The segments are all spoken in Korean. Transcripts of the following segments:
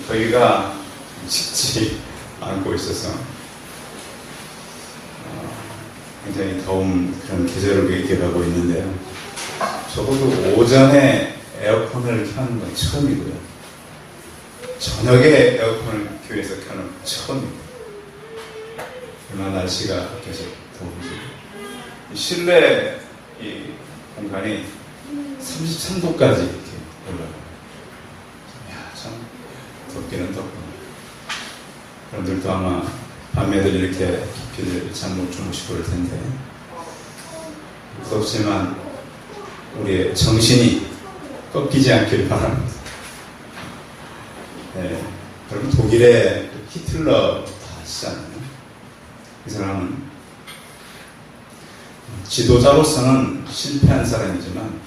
더위가 식지 않고 있어서 굉장히 더운 그런 계절을 이겨가고 있는데요. 적어도 오전에 에어컨을 켜는 건 처음이고요. 저녁에 에어컨을 교회에서 켜는 건 처음이고요. 얼마나 날씨가 계속 더운지. 실내 이 공간이 33도까지 이렇게 올라가요. 야, 참 덥기는 덥구나. 여러분들도 아마 밤에들 이렇게 깊이들 잠 못 주무시고 그럴 텐데 무섭지만 우리의 정신이 꺾이지 않길 바랍니다. 네, 여러분 독일의 히틀러 다 아시잖아요. 이 사람은 지도자로서는 실패한 사람이지만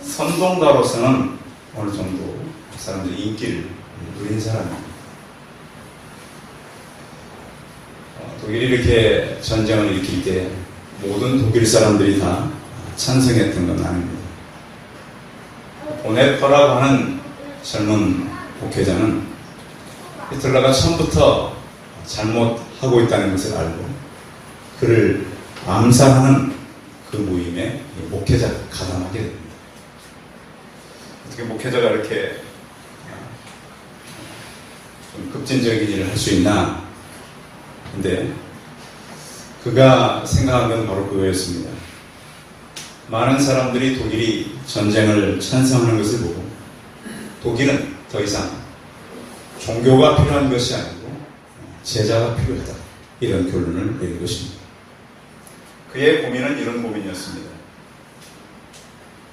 선동가로서는 어느 정도 사람들의 인기를 누린 사람입니다. 독일이 이렇게 전쟁을 일으킬 때 모든 독일 사람들이 다 찬성했던 건 아닙니다. 보네퍼라고 하는 젊은 목회자는 히틀러가 처음부터 잘못하고 있다는 것을 알고 그를 암살하는 그 모임에 목회자가 가담하게 됩니다. 어떻게 목회자가 이렇게 좀 급진적인 일을 할 수 있나? 근데 그가 생각한 건 바로 그거였습니다. 많은 사람들이 독일이 전쟁을 찬성하는 것을 보고 독일은 더 이상 종교가 필요한 것이 아니고 제자가 필요하다. 이런 결론을 내린 것입니다. 그의 고민은 이런 고민이었습니다.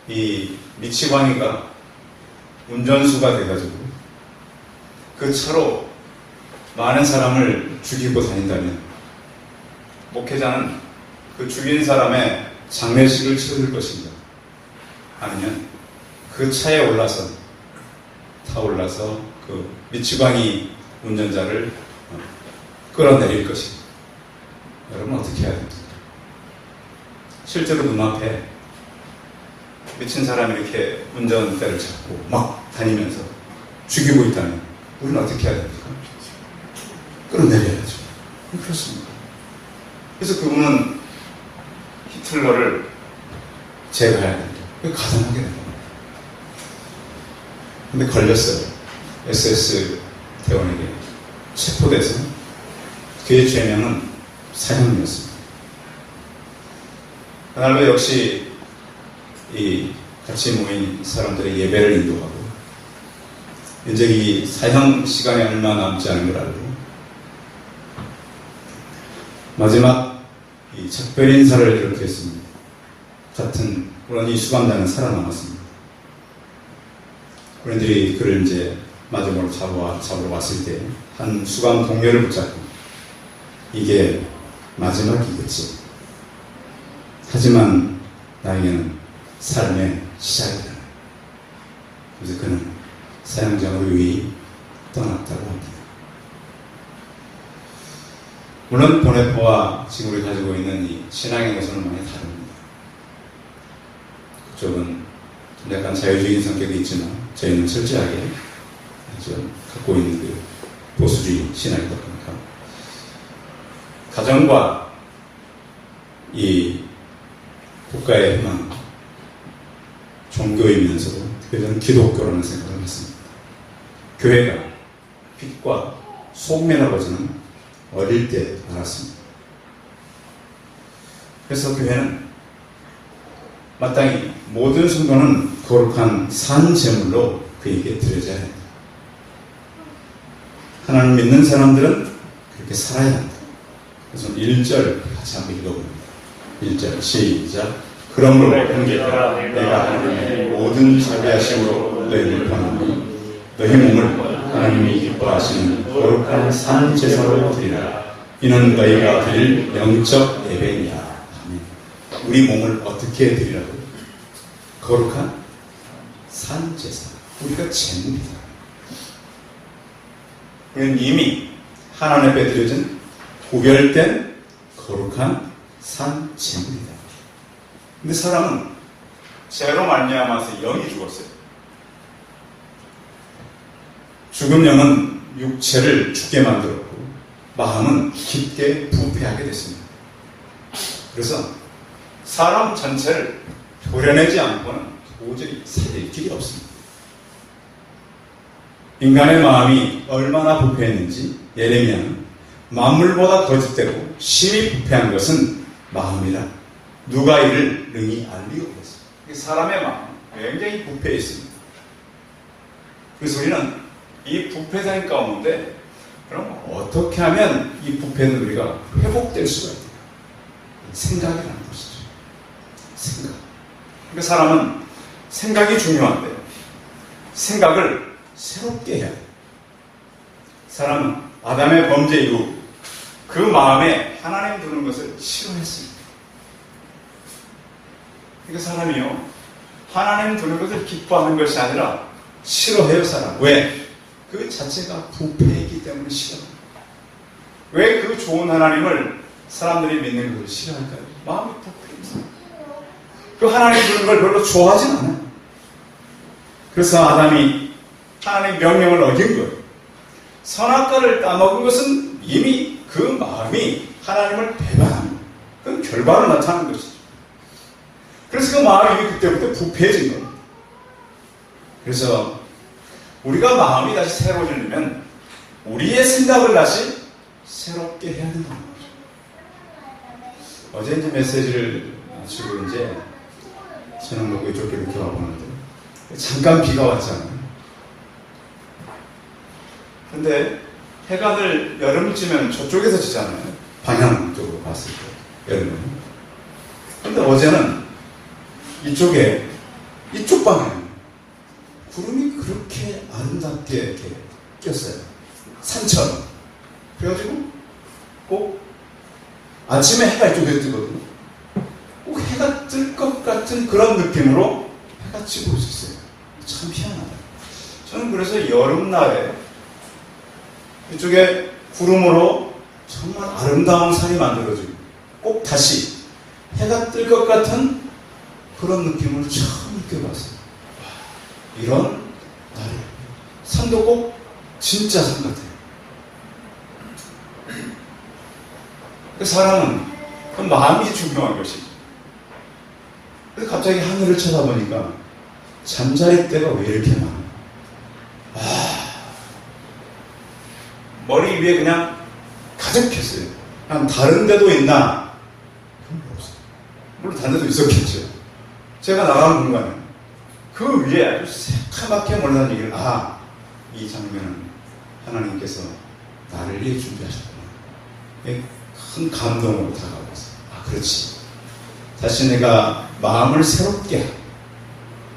이 미치광이가 운전수가 돼가지고 그 차로 많은 사람을 죽이고 다닌다면 목회자는 그 죽인 사람의 장례식을 치러줄 것인가? 아니면 그 차에 타올라서 그 미치광이 운전자를 끌어내릴 것인가? 여러분 어떻게 해야 됩니까? 실제로 눈앞에 미친 사람이 이렇게 운전대를 잡고 막 다니면서 죽이고 있다면 우리는 어떻게 해야 됩니까? 끌어내려야죠. 그렇습니다. 그래서 그분은 히틀러를 제거해야 됩니다. 가담하게 됩니다. 근데 걸렸어요. SS 대원에게 체포돼서 그의 죄명은 사형이었습니다. 그날로 역시 이 같이 모인 사람들의 예배를 인도하고 이제 이 사형 시간이 얼마 남지 않은 걸 알고 마지막 이 작별 인사를 이렇게 했습니다. 같은 물론 이 수감자는 살아남았습니다. 그런들이 그를 이제 마지막으로 잡으러 왔을 때 한 수감 동료를 붙잡고 이게 마지막이겠지. 하지만 나에게는 삶의 시작이다. 그래서 그는 사형장으로 유이 떠났다고 합니다. 물론 보네퍼와 지금 우리 가지고 있는 이 신앙의 모습은 많이 다릅니다. 그쪽은 약간 자유주의인 성격이 있지만 저희는 철저하게 갖고 있는 그 보수주의 신앙이다 보니까 가정과 이 국가의 희망, 종교이면서도 특별히 저는 기독교라는 생각을 했습니다. 교회가 빛과 속면이라고 저는 어릴 때 알았습니다. 그래서 교회는 마땅히 모든 성도는 거룩한 산 제물로 그에게 드려져야 합니다. 하나님 믿는 사람들은 그렇게 살아야 합니다. 그래서 1절 같이 한번 읽어봅니다. 1절 시작. 그러므로 형제들아 내가 하나님의 모든 자비하심으로 너희를 권하노니 너희 몸을 하나님이 기뻐하시는 거룩한 산 제사로 드리라. 이는 너희가 드릴 영적 예배니라. 아멘. 우리 몸을 어떻게 드리라고? 거룩한 산 제사. 우리가 제물이다. 우리는 이미 하나님 앞에 드려진 구별된 거룩한 산 제물이다. 근데 사람은 죄로 말미암아서 영이 죽었어요. 죽은 영은 육체를 죽게 만들었고 마음은 깊게 부패하게 됐습니다. 그래서 사람 전체를 도려내지 않고는 도저히 살릴 길이 없습니다. 인간의 마음이 얼마나 부패했는지 예레미야는 만물보다 거짓되고 심히 부패한 것은 마음이라 누가 이를 능히 알리오 그랬어요. 사람의 마음은 굉장히 부패해 있습니다. 그래서 우리는 이 부패된 가운데 그럼 어떻게 하면 이 부패는 우리가 회복될 수가 있을까? 생각이라는 것이죠. 생각. 그러니까 사람은 생각이 중요한데 생각을 새롭게 해야 돼요. 사람은 아담의 범죄 이후 그 마음에 하나님 두는 것을 싫어했습니다. 그러니까 사람이요, 하나님 두는 것을 기뻐하는 것이 아니라 싫어해요, 사람. 왜? 그 자체가 부패이기 때문에 싫어합니다. 왜 그 좋은 하나님을 사람들이 믿는 것을 싫어할까요? 마음이 부패해서. 그 하나님 두는 걸 별로 좋아하진 않아요. 그래서 아담이 하나님의 명령을 어긴 거예요. 선악과를 따먹은 것은 이미 그 마음이 하나님을 배반합니다. 그건 결과로 나타나는 것이죠. 그래서 그 마음이 그때부터 부패해진 겁니다. 그래서 우리가 마음이 다시 새로워지려면 우리의 생각을 다시 새롭게 해야 된다는 거죠. 어제 이제 메시지를 마치고 이제 저는 뭐 이쪽에 이렇게 와보는데 잠깐 비가 왔잖아요. 근데 해가 늘 여름쯤엔 저쪽에서 지잖아요. 방향 쪽으로 봤을 때 여름은. 근데 어제는 이쪽에 이쪽 방향 구름이 그렇게 아름답게 이렇게 꼈어요. 산처럼. 그래가지고 꼭 아침에 해가 이쪽에서 뜨거든요. 꼭 해가 뜰 것 같은 그런 느낌으로 해가 지고 있었어요. 참 희한하다. 저는 그래서 여름날에 이쪽에 구름으로 정말 아름다운 산이 만들어지고 꼭 다시 해가 뜰 것 같은 그런 느낌을 처음 느껴봤어요. 이런 날이 산도 꼭 진짜 산 같아요. 사람은 그 마음이 중요한 것이죠. 그래서 갑자기 하늘을 쳐다보니까 잠자리 때가 왜 이렇게 많아? 머리 위에 그냥 가득했어요. 그냥 다른 데도 있나? 그런 거 없어요. 물론 다른 데도 있었겠죠. 제가 나간 공간에 그 위에 아주 새카맣게 몰라는 얘기를 이 장면은 하나님께서 나를 위해 준비하셨구나. 큰 감동으로 다가왔어요. 그렇지. 다시 내가 마음을 새롭게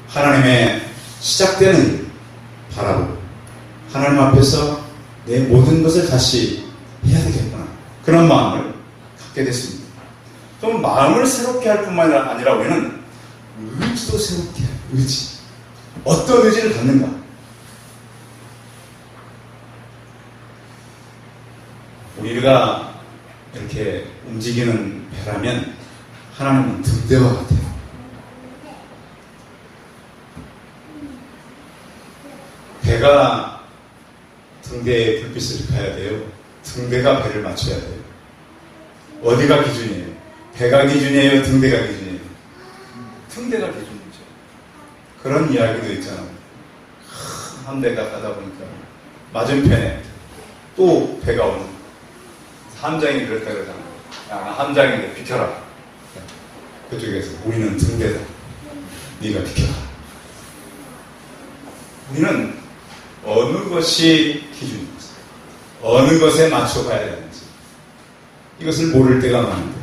하나님의 시작되는 일 바라보고 하나님 앞에서 내 모든 것을 다시 해야 되겠구나. 그런 마음을 갖게 됐습니다. 또 마음을 새롭게 할 뿐만 아니라 우리는 의지도 새롭게 해요. 의지. 어떤 의지를 갖는가? 우리가 이렇게 움직이는 배라면 하나님은 등대와 같아요. 배가 등대에 불빛을 가야 돼요. 등대가 배를 맞춰야 돼요. 어디가 기준이에요? 배가 기준이에요? 등대가 기준이에요? 등대가 기준이죠. 그런 이야기도 있잖아요. 한 대가 가다 보니까 맞은편에 또 배가 오는 함장이 그랬다 그러잖아요. 함장인데 비켜라. 그쪽에서 우리는 등대다. 네가 비켜라. 우리는 어느 것이 기준인지, 어느 것에 맞춰가야 되는지 이것을 모를 때가 많은데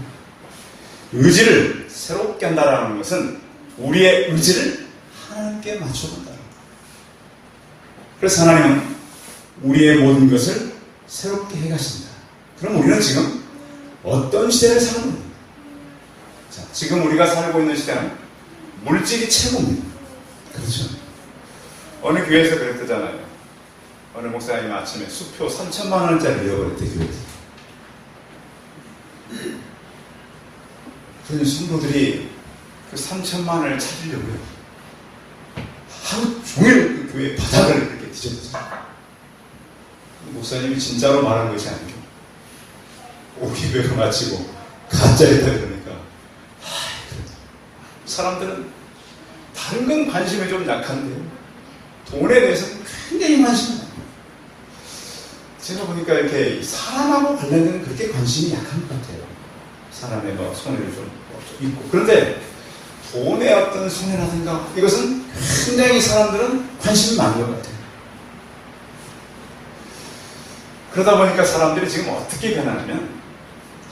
의지를 새롭게 한다는 것은 우리의 의지를 하나님께 맞춰간다는 거예요. 그래서 하나님은 우리의 모든 것을 새롭게 해가신다. 그럼 우리는 지금 어떤 시대를 살고 있는가? 자, 지금 우리가 살고 있는 시대는 물질이 최고입니다. 그렇죠? 어느 교회에서 그랬잖아요. 어느 목사님이 아침에 수표 3,000만 원짜리 잃어버렸대, 교회에서. 그런 성도들이 그 3,000만 원을 찾으려고요. 하루 종일 그 교회 바닥을 이렇게 뒤졌어요. 목사님이 진짜로 말한 것이 아니고 오기배로 마치고 가짜였다 그러니까 사람들은 다른 건 관심이 좀 약한데 돈에 대해서는 굉장히 관심이 많아요. 제가 보니까 이렇게 사람하고 관련된 그렇게 관심이 약한 것 같아요. 사람의 손해를 좀 있고. 그런데 돈의 어떤 손해라든가 이것은 굉장히 사람들은 관심이 많은 것 같아요. 그러다 보니까 사람들이 지금 어떻게 변하냐면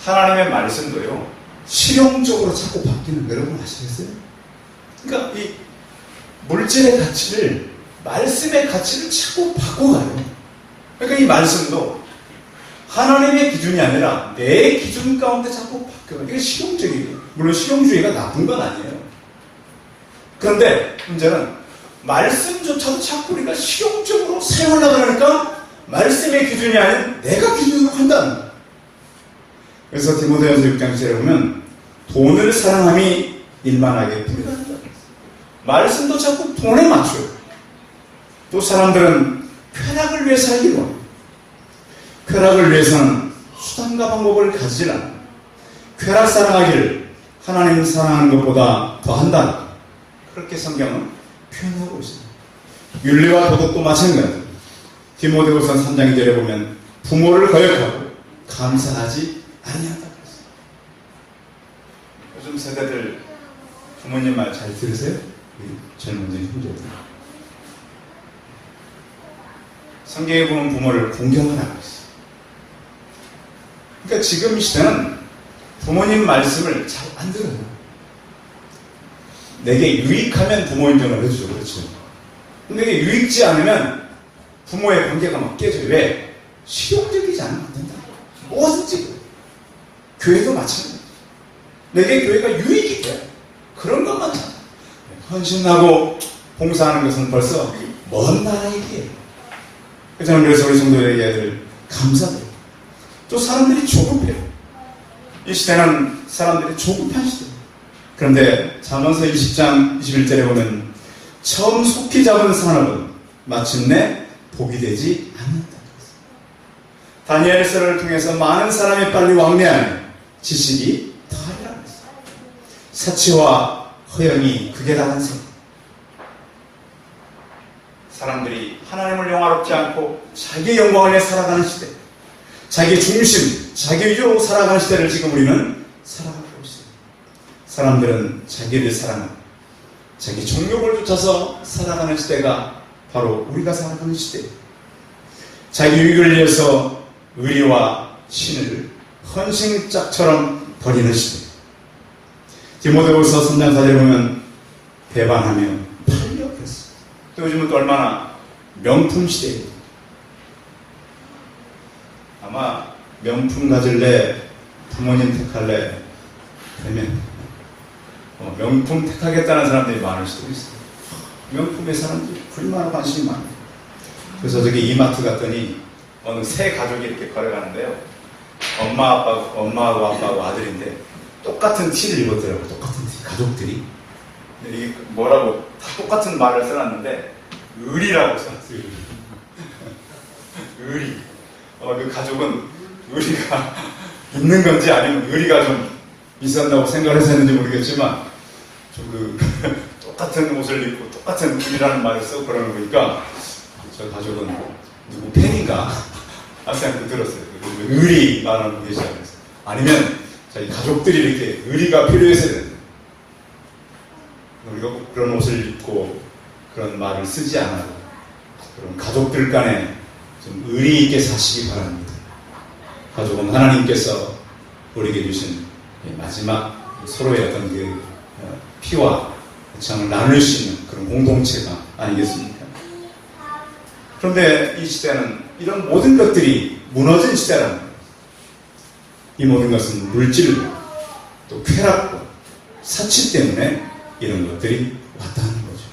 하나님의 말씀도요 실용적으로 자꾸 바뀌는 거 여러분 아시겠어요? 그러니까 이 물질의 가치를 말씀의 가치를 자꾸 바꿔가요. 그러니까 이 말씀도 하나님의 기준이 아니라 내 기준 가운데 자꾸 바뀌어요. 이게 실용적이에요. 물론 실용주의가 나쁜 건 아니에요. 그런데 문제는 말씀조차도 자꾸 우리가 실용적으로 사용하려고 하니까 말씀의 기준이 아닌 내가 기준으로 한다는 거예요. 그래서 디모데전서 6장 7절에 보면 돈을 사랑함이 일만하게 불가하다. 말씀도 자꾸 돈에 맞춰요. 또 사람들은 쾌락을 위해 살기로 합니다. 쾌락을 위해서는 수단과 방법을 가지질 않아요. 쾌락 사랑하기를 하나님을 사랑하는 것보다 더한다. 그렇게 성경은 표현하고 있습니다. 윤리와 도덕도 마찬가지입니다. 디모데후서 3장 2절에 보면 부모를 거역하고 감사하지 아니한다 그랬어요. 요즘 세대들 부모님 말 잘 들으세요? 젊은이 형제들. 성경에 보면 부모를 공경을 하고 있어요. 그러니까 지금 이 시대는 부모님 말씀을 잘 안 들어요. 내게 유익하면 부모 인정을 해주죠. 그렇죠. 근데 이게 유익지 않으면 부모의 관계가 막 깨져요. 왜? 실용적이지 않으면 안 된다. 뭐든지. 교회도 마찬가지예요. 내게 교회가 유익이 돼. 그런 것만 참. 헌신하고 봉사하는 것은 벌써 먼 나라의 길이에요. 저는 그래서 우리 성도에게 감사드려요. 또 사람들이 조급해요. 이 시대는 사람들이 조급한 시대예요. 그런데 잠언서 20장 21절에 보면 처음 속히 잡은 산업은 마침내 복이 되지 않는다. 다니엘서를 통해서 많은 사람이 빨리 왕래하니 지식이 더하리라 그랬어요. 사치와 허영이 극에 달한 생. 사람들이 하나님을 영화롭지 않고 자기 영광을 위해 살아가는 시대, 자기 중심, 자기 위주로 살아가는 시대를 지금 우리는 살아가고 있어요. 사람들은 자기를 사랑하고 자기 정욕을 쫓아서 살아가는 시대가 바로 우리가 살아가는 시대예요. 자기 유익을 위해서 의리와 신을 헌신짝처럼 버리는 시대. 디모데후서 3장 4절에 보면 배반하며 팔려 그랬어요. 또 요즘은 또 얼마나 명품 시대예요. 아마 명품 가질래, 부모님 택할래 그러면 명품 택하겠다는 사람들이 많을 수도 있어요. 명품의 사람들이 얼마나 관심이 많아요. 그래서 저기 이마트 갔더니 어느 세 가족이 이렇게 걸어가는데요. 엄마하고 아빠하고 아들인데 똑같은 티를 입었더라고요. 똑같은 티, 가족들이. 근데 이게 뭐라고 다 똑같은 말을 써놨는데 의리라고 써놨어요. 의리. 그 가족은 의리가 있는 건지 아니면 의리가 좀 있었다고 생각을 해서 했는지 모르겠지만 좀 똑같은 옷을 입고 똑같은 의리라는 말을 쓰고 그러는 거니까 저 가족은 누구 팬인가 생각도 들었어요. 의리 말하는 게 시작했어요. 아니면 자기 가족들이 이렇게 의리가 필요해서 된다. 우리가 꼭 그런 옷을 입고 그런 말을 쓰지 않아도 그런 가족들 간에 좀 의리 있게 사시기 바랍니다. 가족은 하나님께서 우리에게 주신 마지막 서로의 어떤 그 피와 정을 나눌 수 있는 그런 공동체가 아니겠습니까? 그런데 이 시대는 이런 모든 것들이 무너진 시대라는 거예요. 이 모든 것은 물질로 또 쾌락과 사치 때문에 이런 것들이 왔다는 거죠.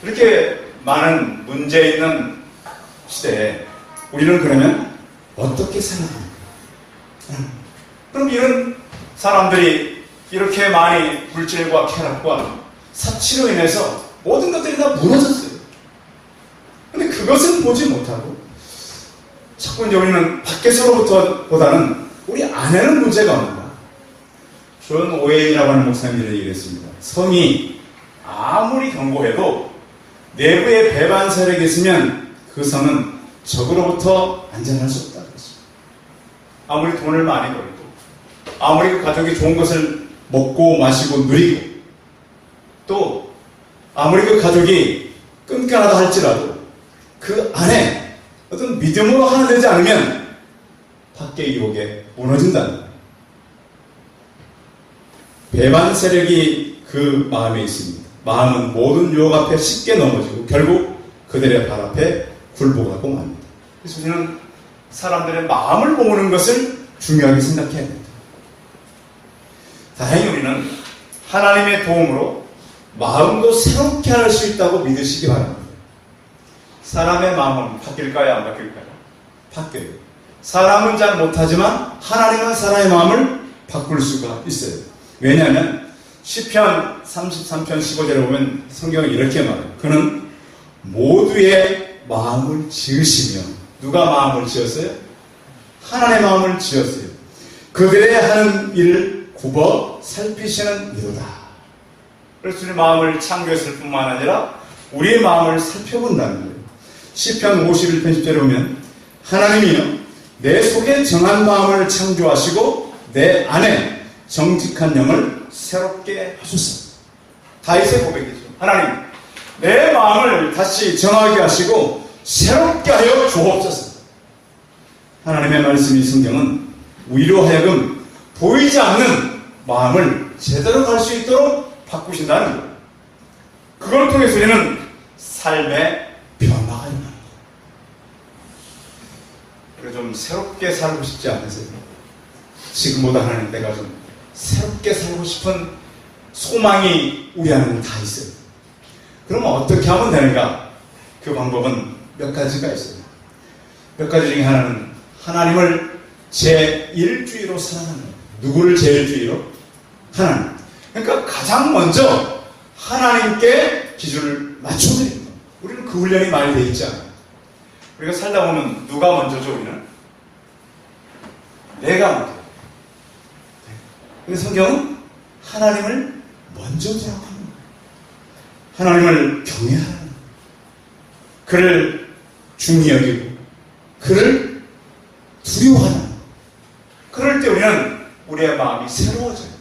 이렇게 많은 문제 있는 시대에 우리는 그러면 어떻게 살아갑니까? 그럼 이런 사람들이 이렇게 많이 물질과 쾌락과 사치로 인해서 모든 것들이 다 무너졌어요. 근데 그것은 보지 못하고 자꾸 이제 우리는 밖에서로부터보다는 우리 안에는 문제가 없는가. 존 오웬이라고 하는 목사님이 얘기했습니다. 성이 아무리 견고해도 내부에 배반 세력이 있으면 그 성은 적으로부터 안전할 수 없다는 것입니다. 아무리 돈을 많이 벌고 아무리 그 가족이 좋은 것을 먹고 마시고 누리고 또 아무리 그 가족이 끈끈하다 할지라도 그 안에 어떤 믿음으로 하나 되지 않으면 밖의 유혹에 무너진다는 거예요. 배반 세력이 그 마음에 있습니다. 마음은 모든 유혹 앞에 쉽게 넘어지고 결국 그들의 발 앞에 굴복하고 맙니다. 그래서 우리는 사람들의 마음을 보는 것을 중요하게 생각해야 됩니다. 다행히 우리는 하나님의 도움으로 마음도 새롭게 할 수 있다고 믿으시기 바랍니다. 사람의 마음은 바뀔까요? 안 바뀔까요? 바뀌어요. 사람은 잘 못하지만 하나님은 사람의 마음을 바꿀 수가 있어요. 왜냐하면 시편 33편 15절에 보면 성경은 이렇게 말해요. 그는 모두의 마음을 지으시며 누가 마음을 지었어요? 하나님의 마음을 지었어요. 그들의 하는 일을 굽어 살피시는 이로다. 그래서 우리 마음을 창조했을 뿐만 아니라 우리의 마음을 살펴본다는 거예요. 시편 51편 10절에 보면 하나님이요 내 속에 정한 마음을 창조하시고 내 안에 정직한 영을 새롭게 하소서. 다윗의 고백이죠. 하나님 내 마음을 다시 정하게 하시고 새롭게 하여 주옵소서. 하나님의 말씀이 성경은 우리로 하여금 보이지 않는 마음을 제대로 갈 수 있도록 바꾸신다는 거예요. 그걸 통해서 우리는 삶의 변화가 일어납니다. 그래서 좀 새롭게 살고 싶지 않으세요? 지금보다 하나님 내가 좀 새롭게 살고 싶은 소망이 우리 안에는 다 있어요. 그러면 어떻게 하면 되는가? 그 방법은 몇 가지가 있어요. 몇 가지 중에 하나는 하나님을 제1주의로 사랑하는 거예요. 누구를 제1주의로? 하나님. 그러니까 가장 먼저 하나님께 기준을 맞춰드리는 거예요. 우리는 그 훈련이 많이 돼 있지 않아요. 우리가 살다 보면 누가 먼저죠? 우리는? 내가 먼저. 근데 성경은 하나님을 먼저 생각하는 거예요. 하나님을 경외하는 거예요. 그를 중히 여기고 그를 두려워하는 거예요. 그럴 때 우리는 우리의 마음이 새로워져요.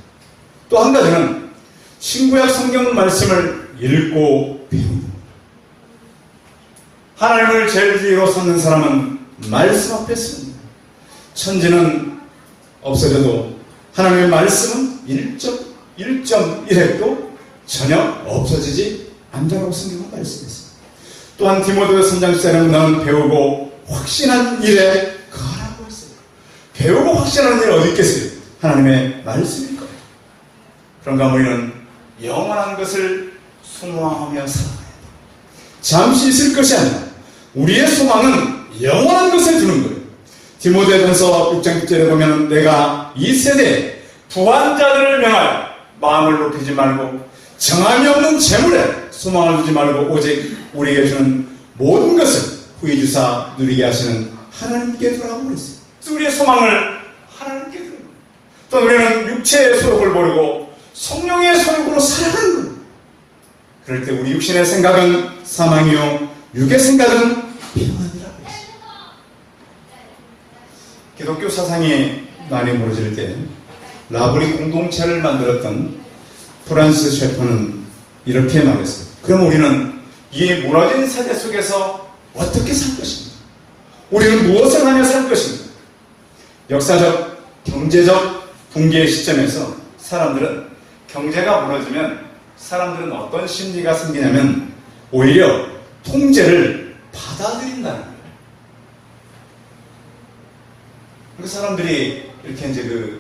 또 한 가지는 신구약 성경 말씀을 읽고 배우는 거예요. 하나님을 제일 주의로 삼는 사람은 말씀 앞에 씁니다. 천지는 없어져도 하나님의 말씀은 1.1획도 전혀 없어지지 않는다고 성경은 말씀했습니다. 또한 디모데후서 3장 14절에 너는 배우고 확신한 일에 거하라고 했어요. 배우고 확신하는 일이 어디 있겠어요? 하나님의 말씀일 거예요. 그런가 우리는 영원한 것을 소망하며 살아가야 돼요. 잠시 있을 것이 아니라 우리의 소망은 영원한 것에 두는 거예요. 디모데전서 6장 10절에 보면 내가 이 세대에 부한 자들을 명하여 마음을 높이지 말고 정함이 없는 재물에 소망을 두지 말고 오직 우리에게 주는 모든 것을 후히 주사 누리게 하시는 하나님께 두라고 그랬어요. 우리의 소망을 하나님께 두는 거예요. 또 우리는 육체의 소욕을 모르고 성령의 소욕으로 살아가는 거예요. 그럴 때 우리 육신의 생각은 사망이요 육의 생각은 평안이라고 했어요. 기독교 사상이 많이 무너질 때 라브리 공동체를 만들었던 프란스 셰퍼는 이렇게 말했어요. 그럼 우리는 이 무너진 세대 속에서 어떻게 살 것인가? 우리는 무엇을 하며 살 것인가? 역사적, 경제적 붕괴의 시점에서 사람들은 경제가 무너지면 사람들은 어떤 심리가 생기냐면 오히려 통제를 받아들인다는 거예요. 그 사람들이 이렇게 이제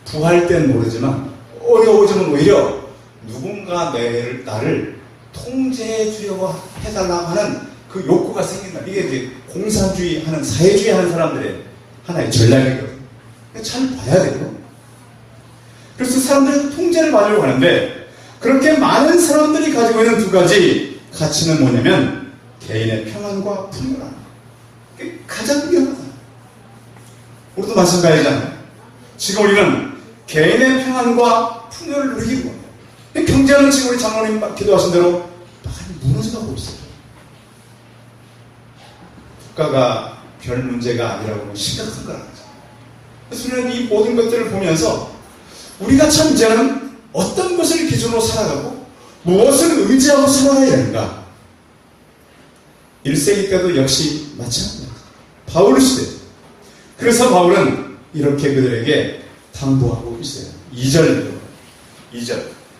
부할 땐 모르지만 어려워지면 오히려 누군가 나를 통제해 주려고 해달라고 하는 그 욕구가 생긴다. 이게 이제 공산주의 하는, 사회주의 하는 사람들의 하나의 전략이거든요. 잘 봐야 돼요. 그래서 사람들은 통제를 받으려고 하는데 그렇게 많은 사람들이 가지고 있는 두 가지 가치는 뭐냐면 개인의 평안과 풍요라는 거예요. 그게 가장 위험하다. 우리도 마찬가지잖아요. 지금 우리는 개인의 평안과 풍요를 누리고 경제는 지금 우리 장로님 기도하신 대로 많이 무너져가고 있어요. 국가가 별 문제가 아니라고 심각한 거라는 거죠. 그래서 우리는 이 모든 것들을 보면서 우리가 참 이제는 어떤 것을 기준으로 살아가고 무엇을 의지하고 살아가야 되는가. 1세기 때도 역시 마찬가지입니다. 바울 시대. 그래서 바울은 이렇게 그들에게 당부하고 있어요. 2절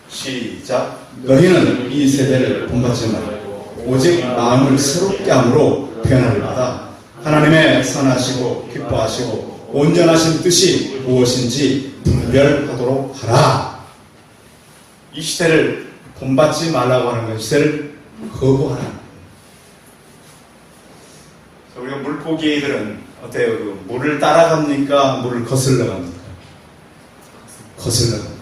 시작. 너희는 이 세대를 본받지 말고 오직 마음을 새롭게 함으로 변화를 받아 하나님의 선하시고 기뻐하시고 온전하신 뜻이 무엇인지 분별하도록 하라. 이 시대를 본받지 말라고 하는 것, 시대를 거부하라. 우리가 물고기들은 어때요? 그 물을 따라갑니까? 물을 거슬러 갑니까? 거슬러 갑니다.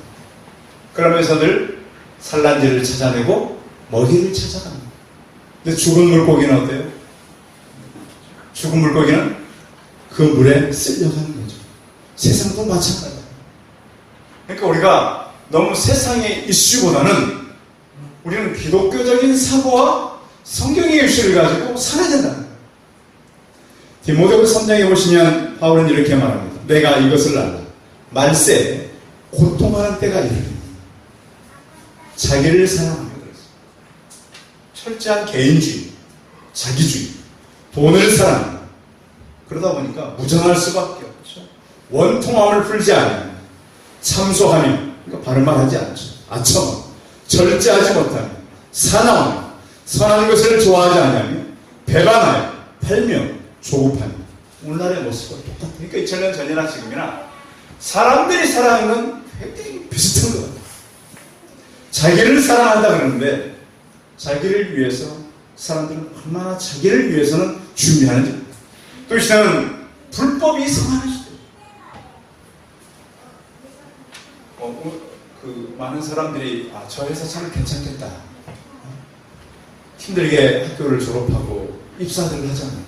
그러면서 늘 산란지를 찾아내고 먹이를 찾아갑니다. 근데 죽은 물고기는 어때요? 죽은 물고기는 그 물에 쓸려가는 거죠. 세상도 마찬가지예요. 그러니까 우리가 너무 세상의 이슈보다는 우리는 기독교적인 사고와 성경의 이슈를 가지고 살아야 된다. 디모데후서 3장에 보시면 바울은 이렇게 말합니다. 내가 이것을 알라. 말세 고통하는 때가 이르리니 자기를 사랑하며 철저한 개인주의, 자기주의, 돈을 사랑합니다. 그러다 보니까 무정할 수밖에 없죠. 원통함을 풀지 않으며 참소하며, 그러니까 바른 말 하지 않죠. 아첨하며 절제하지 못하며 사나워하며 선한 것을 좋아하지 않으며 배반하여 팔며 조급하며. 오늘날의 모습과 똑같아요. 그러니까 2000년 전이나 지금이나 사람들이 사랑하는 건 굉장히 비슷한 것 같아요. 자기를 사랑한다 그러는데 자기를 위해서 사람들은 얼마나 자기를 위해서는 준비하는지. 또 이 시대는 불법이 성하는 시대예요. 많은 사람들이 저 회사 참 괜찮겠다. 힘들게 학교를 졸업하고 입사를 하잖아요.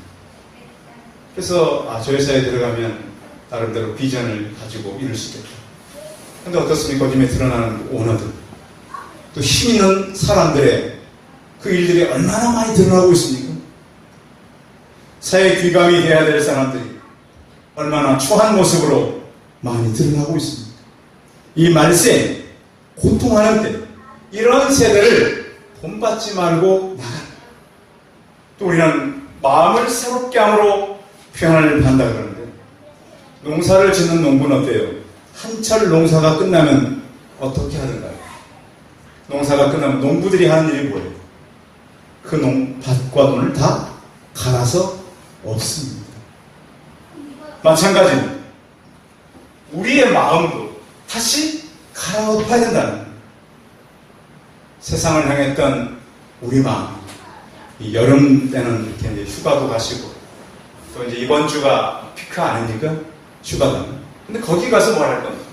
그래서 저 회사에 들어가면 나름대로 비전을 가지고 일을 수 있겠다. 근데 어떻습니까? 요즘에 드러나는 오너들, 또 힘 있는 사람들의 그 일들이 얼마나 많이 드러나고 있습니까? 사회 귀감이 돼야 될 사람들이 얼마나 초한 모습으로 많이 드러나고 있습니다. 이 말세, 고통하는 때 이런 세대를 본받지 말고 나가라. 또 우리는 마음을 새롭게 함으로 평안을 받는다 그러는데, 농사를 짓는 농부는 어때요? 한철 농사가 끝나면 어떻게 하는가요? 농사가 끝나면 농부들이 하는 일이 뭐예요? 그 밭과 돈을 다 갈아서 없습니다. 마찬가지입니다. 우리의 마음도 다시 갈아엎어야 된다는 거예요. 세상을 향했던 우리 마음, 이 여름 때는 이렇게 이제 휴가도 가시고, 또 이제 이번 주가 피크 아닙니까? 휴가가. 근데 거기 가서 뭘 할 겁니까?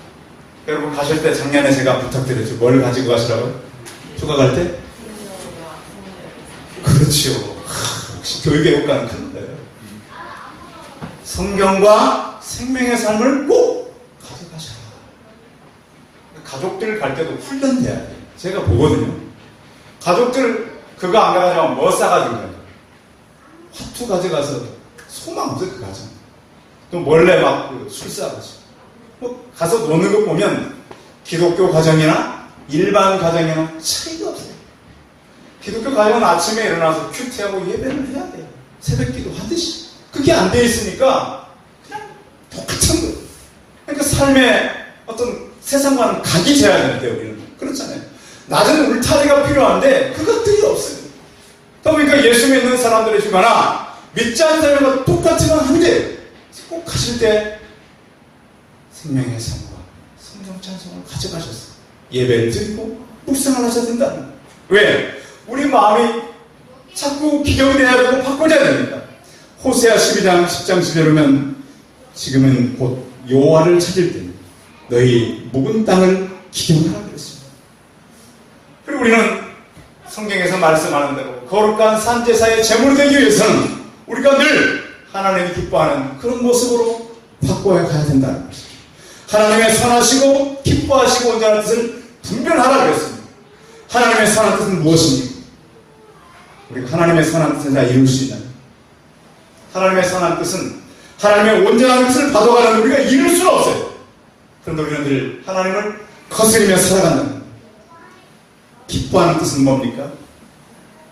여러분 가실 때 작년에 제가 부탁드렸죠. 뭘 가지고 가시라고요? 휴가 갈 때? 그렇죠. 역시 교육의 효과는 큰데요. 성경과 생명의 삶을 꼭 가져가셔라. 가족들 갈 때도 훈련돼야 돼요. 제가 보거든요. 가족들 그거 안 가져가면 뭐 싸가지고 가요? 화투 가져가서 소망 없어요. 그 가정. 또 몰래 막 술 싸가지고. 뭐 가서 노는 거 보면 기독교 가정이나 일반 가정이나 차이가 없어요. 기독교 가정은 아침에 일어나서 큐티하고 예배를 해야 돼요. 새벽기도 하듯이. 그게 안 돼 있으니까 그냥 똑같은 거예요. 그러니까 삶의 어떤 세상과는 각이 재야 되는데 우리는 그렇잖아요. 낮은 울타리가 필요한데 그것들이 없어요. 그러니까 예수 믿는 사람들의 주가나 믿지 않는 사람과 똑같지만 한데 꼭 가실 때 생명의 삶과 성경 찬송을 가져가셔서 예배를 드리고 묵상을 하셔야 된다는 거예요. 왜? 우리 마음이 자꾸 기경이 돼야 되고 바꿔져야 됩니다. 호세아 12장 10장 11절이면 지금은 곧 여호와를 찾을 때는 너희 묵은 땅을 기경하라 그랬습니다. 그리고 우리는 성경에서 말씀하는 대로 거룩한 산제사의 제물이 되기 위해서는 우리가 늘 하나님이 기뻐하는 그런 모습으로 바꿔야 가야 된다는 것이죠. 하나님의 선하시고 기뻐하시고 온전한 뜻을 분별하라 그랬습니다. 하나님의 선한 뜻은 무엇입니까? 우리가 하나님의 선한 뜻을 다 이룰 수 있나요? 하나님의 선한 뜻은 하나님의 온전한 뜻을 받아가는 우리가 이룰 수는 없어요. 그런데 우리는 늘 하나님을 거스리며 살아간다. 기뻐하는 뜻은 뭡니까?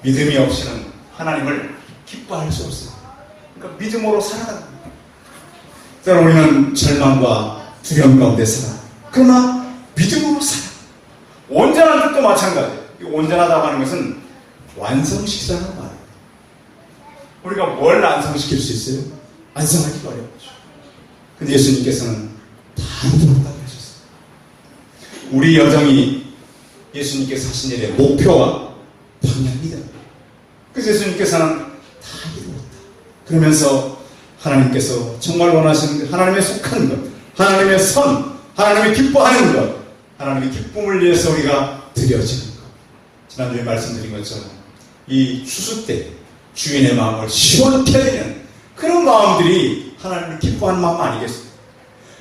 믿음이 없이는 하나님을 기뻐할 수 없어요. 그러니까 믿음으로 살아간다. 때로 우리는 절망과 두려움 가운데 살아. 그러나 믿음으로 살아. 온전한 뜻도 마찬가지예요. 이 온전하다고 하는 것은 완성시키자는 말이에요. 우리가 뭘 완성시킬 수 있어요? 완성하기 어렵죠. 근데 예수님께서는 다 이루었다고 하셨어요. 우리 여정이 예수님께서 하신 일의 목표와 방향이다. 그래서 예수님께서는 다 이루었다. 그러면서 하나님께서 정말 원하시는 것, 하나님의 속한 것, 하나님의 선, 하나님의 기뻐하는 것, 하나님의 기쁨을 위해서 우리가 드려지는 것. 지난주에 말씀드린 것처럼 이 추수 때 주인의 마음을 시원케 하는 그런 마음들이 하나님을 기뻐하는 마음 아니겠습니까?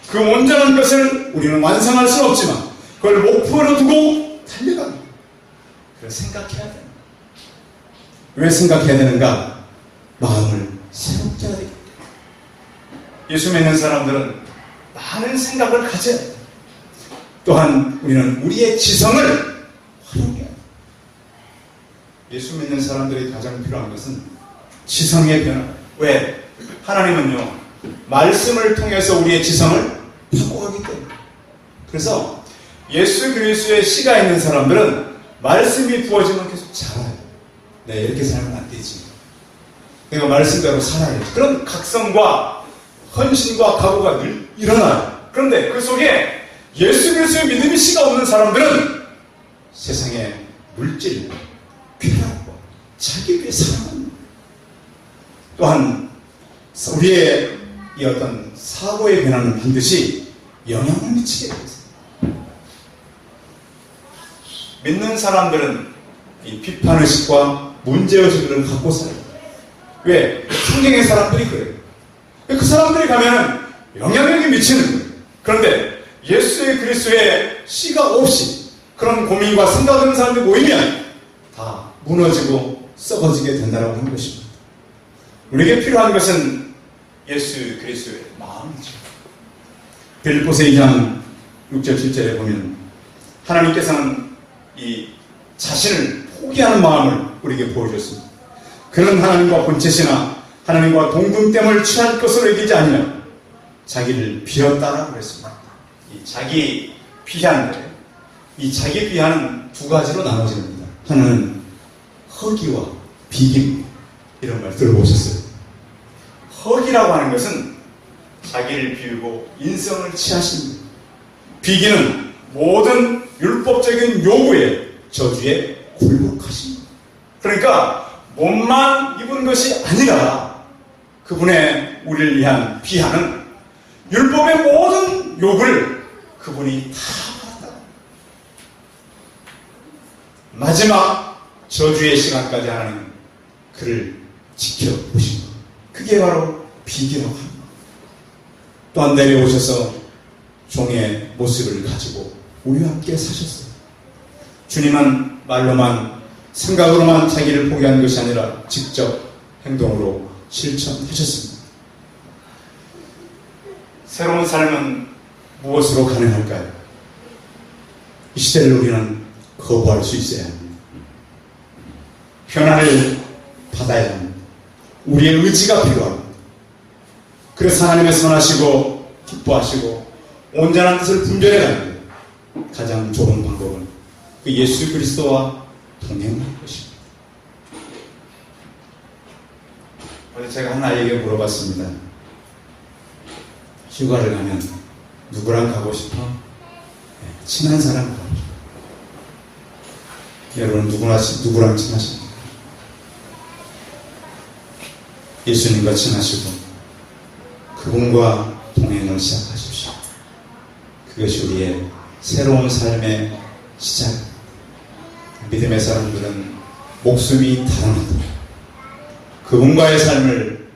그 온전한 것을 우리는 완성할 수는 없지만 그걸 목표로 두고 달려갑니다. 그래서 생각해야 됩니다. 왜 생각해야 되는가? 마음을 새롭게 해야 됩니다. 예수 믿는 사람들은 많은 생각을 가져야 됩니다. 또한 우리는 우리의 지성을 활용해야 됩니다. 예수 믿는 사람들이 가장 필요한 것은 지성의 변화. 왜? 하나님은요, 말씀을 통해서 우리의 지성을 바꿔가기 때문에. 그래서 예수 그리스도의 씨가 있는 사람들은 말씀이 부어지면 계속 자라요. 네, 이렇게 살면 안 되지. 내가 말씀대로 살아야지. 그런 각성과 헌신과 각오가 늘 일어나요. 그런데 그 속에 예수 그리스도의 믿음이 씨가 없는 사람들은 세상의 물질, 쾌락과 자기 위해 살아갑니다. 또한 우리의 이 어떤 사고의 변화는 반드시 영향을 미치게 되어 있습니다. 믿는 사람들은 이 비판의식과 문제의식을 갖고 살아요. 왜? 성경의 사람들이 그래요. 그 사람들이 가면 영향력이 미치는 거예요. 그런데 예수의 그리스도의 씨가 없이 그런 고민과 생각하는 사람들이 모이면 다 무너지고 썩어지게 된다고 하는 것입니다. 우리에게 필요한 것은 예수 그리스도의 마음이죠. 빌립보서 2장 6절 7절에 보면 하나님께서는 이 자신을 포기하는 마음을 우리에게 보여줬습니다. 그는 하나님과 본체시나 하나님과 동등됨을 취할 것으로 여기지 아니하며 자기를 비웠다라고 그랬습니다. 이 자기 비하인데 이 자기 비하는 두 가지로 나눠집니다. 하나는 허기와 비김, 이런 말 들어보셨어요? 허기라고 하는 것은 자기를 비우고 인성을 취하십니다. 비기는 모든 율법적인 요구에 저주에 굴복하십니다. 그러니까 몸만 입은 것이 아니라 그분의 우리를 위한 비하는 율법의 모든 욕을 그분이 다 받았다. 마지막 저주의 시간까지 하나님 그를 지켜보신 것. 그게 바로 비기라고 합니다. 또한 내려오셔서 종의 모습을 가지고 우리와 함께 사셨어요. 주님은 말로만 생각으로만 자기를 포기한 것이 아니라 직접 행동으로 실천하셨습니다. 새로운 삶은 무엇으로 가능할까요? 이 시대를 우리는 거부할 수 있어야 합니다. 변화를 받아야 합니다. 우리의 의지가 필요합니다. 그래서 하나님의 선하시고 기뻐하시고 온전한 뜻을 분별해야 합니다. 가장 좋은 방법은 그 예수 그리스도와 동행하는 것입니다. 어제 제가 한 아이에게 물어봤습니다. 휴가를 가면 누구랑 가고 싶어? 친한 사람 가고 싶어. 여러분 누구랑 친하십니까? 예수님과 친하시고 그분과 동행을 시작하십시오. 그것이 우리의 새로운 삶의 시작. 믿음의 사람들은 목숨이 달아나도록 그분과의 삶을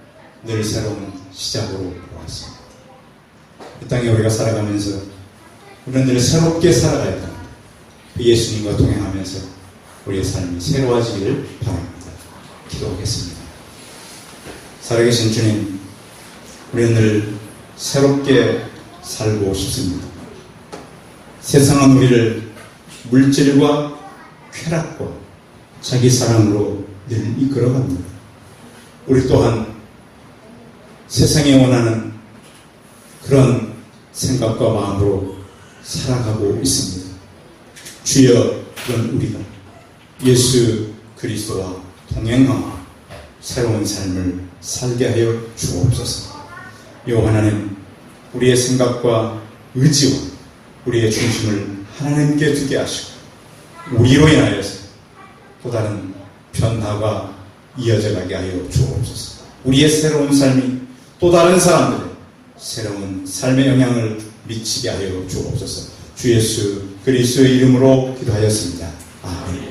늘 새로운 시작으로 보았습니다. 이 땅에 우리가 살아가면서 우리는 늘 새롭게 살아가야 합니다. 그 예수님과 동행하면서 우리의 삶이 새로워지기를 바랍니다. 기도하겠습니다. 살아계신 주님, 우리는 늘 새롭게 살고 싶습니다. 세상은 우리를 물질과 쾌락과 자기 사랑으로 늘 이끌어갑니다. 우리 또한 세상이 원하는 그런 생각과 마음으로 살아가고 있습니다. 주여, 그런 우리가 예수 그리스도와 동행하며 새로운 삶을 살게 하여 주옵소서. 요 하나님, 우리의 생각과 의지와 우리의 중심을 하나님께 두게 하시고 우리로 인하여서 또 다른 변화가 이어져 가게 하여 주옵소서. 우리의 새로운 삶이 또 다른 사람들의 새로운 삶의 영향을 미치게 하여 주옵소서. 주 예수 그리스도의 이름으로 기도하였습니다. 아멘.